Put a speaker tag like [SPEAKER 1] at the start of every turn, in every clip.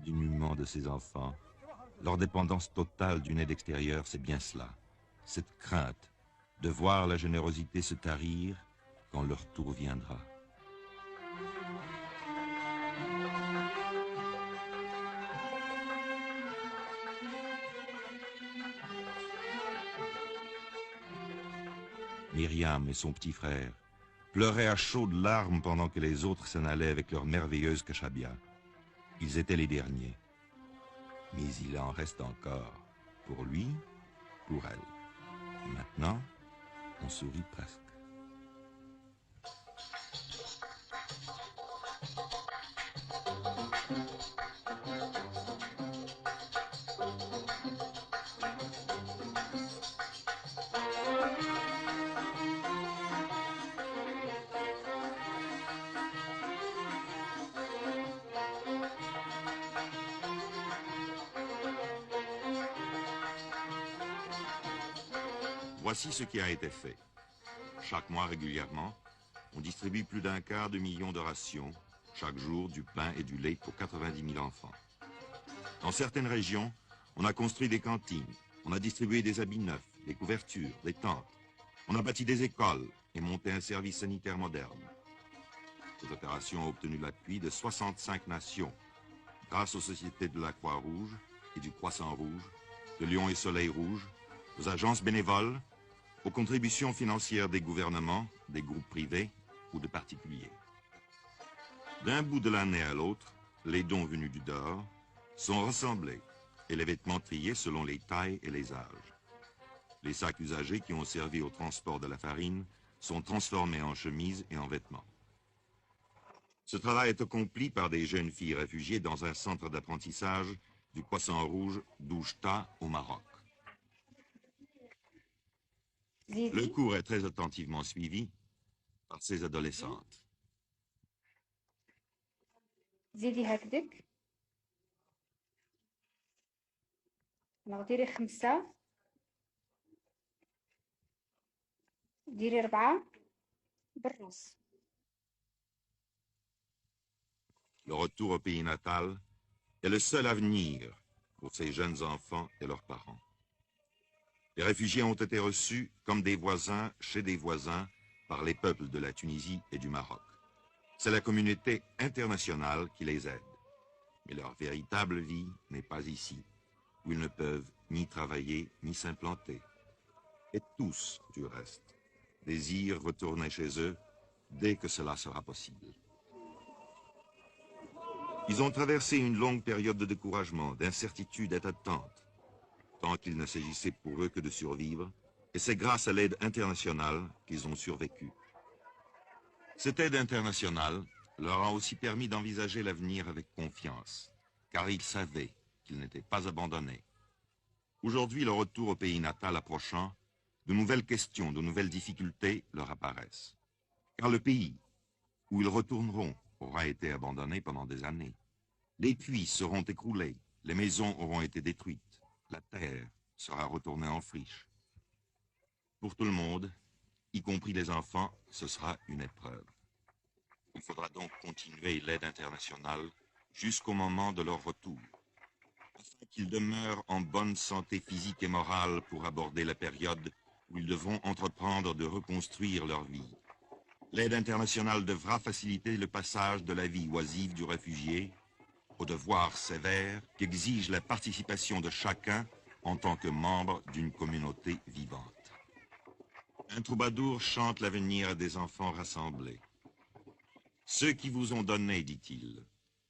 [SPEAKER 1] dénûment de ses enfants, leur dépendance totale d'une aide extérieure, c'est bien cela. Cette crainte de voir la générosité se tarir quand leur tour viendra. Myriam et son petit frère pleuraient à chaudes larmes pendant que les autres s'en allaient avec leur merveilleuse kashabia. Ils étaient les derniers. Mais il en reste encore. Pour lui, pour elle. Maintenant, on sourit presque. Voici ce qui a été fait. Chaque mois régulièrement, on distribue plus d'un quart de million de rations, chaque jour du pain et du lait pour 90 000 enfants. Dans certaines régions, on a construit des cantines, on a distribué des habits neufs, des couvertures, des tentes. On a bâti des écoles et monté un service sanitaire moderne. Cette opération a obtenu l'appui de 65 nations, grâce aux sociétés de la Croix-Rouge et du Croissant Rouge, de Lion et Soleil Rouge, aux agences bénévoles, aux contributions financières des gouvernements, des groupes privés ou de particuliers. D'un bout de l'année à l'autre, les dons venus du dehors sont rassemblés et les vêtements triés selon les tailles et les âges. Les sacs usagés qui ont servi au transport de la farine sont transformés en chemises et en vêtements. Ce travail est accompli par des jeunes filles réfugiées dans un centre d'apprentissage du Croissant Rouge d'Oujda au Maroc. Le cours est très attentivement suivi par ces adolescentes.
[SPEAKER 2] زيدي هكذاك ديري 5 ديري 4 بالراس.
[SPEAKER 1] Le retour au pays natal est le seul avenir pour ces jeunes enfants et leurs parents. Les réfugiés ont été reçus comme des voisins chez des voisins par les peuples de la Tunisie et du Maroc. C'est la communauté internationale qui les aide. Mais leur véritable vie n'est pas ici, où ils ne peuvent ni travailler ni s'implanter. Et tous, du reste, désirent retourner chez eux dès que cela sera possible. Ils ont traversé une longue période de découragement, d'incertitude et d'attente, tant qu'il ne s'agissait pour eux que de survivre, et c'est grâce à l'aide internationale qu'ils ont survécu. Cette aide internationale leur a aussi permis d'envisager l'avenir avec confiance, car ils savaient qu'ils n'étaient pas abandonnés. Aujourd'hui, le retour au pays natal approchant, de nouvelles questions, de nouvelles difficultés leur apparaissent. Car le pays où ils retourneront aura été abandonné pendant des années. Les puits seront écroulés, les maisons auront été détruites, la terre sera retournée en friche. Pour tout le monde, y compris les enfants, ce sera une épreuve. Il faudra donc continuer l'aide internationale jusqu'au moment de leur retour, afin qu'ils demeurent en bonne santé physique et morale pour aborder la période où ils devront entreprendre de reconstruire leur vie. L'aide internationale devra faciliter le passage de la vie oisive du réfugié au devoir sévère qu'exige la participation de chacun en tant que membre d'une communauté vivante. Un troubadour chante l'avenir à des enfants rassemblés. Ceux qui vous ont donné, dit-il,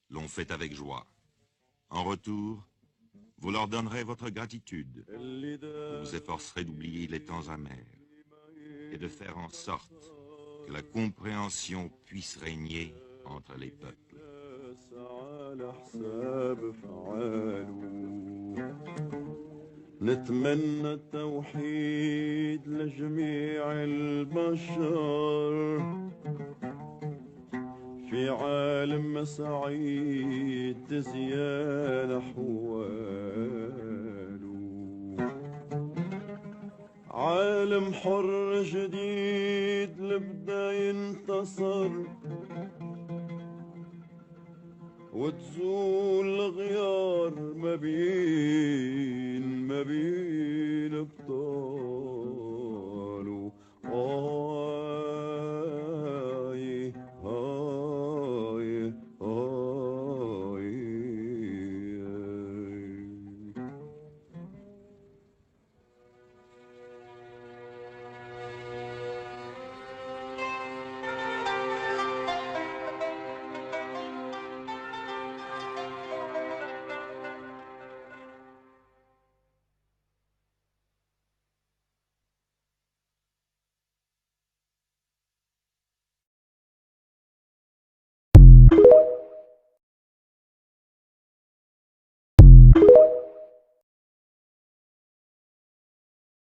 [SPEAKER 1] l'ont fait avec joie. En retour, vous leur donnerez votre gratitude. Vous vous efforcerez d'oublier les temps amers et de faire en sorte que la compréhension puisse régner entre les peuples.
[SPEAKER 3] نتمنى التوحيد لجميع البشر في عالم سعيد تزيان أحواله عالم حر جديد لبدا ينتصر وتزول غيار بيه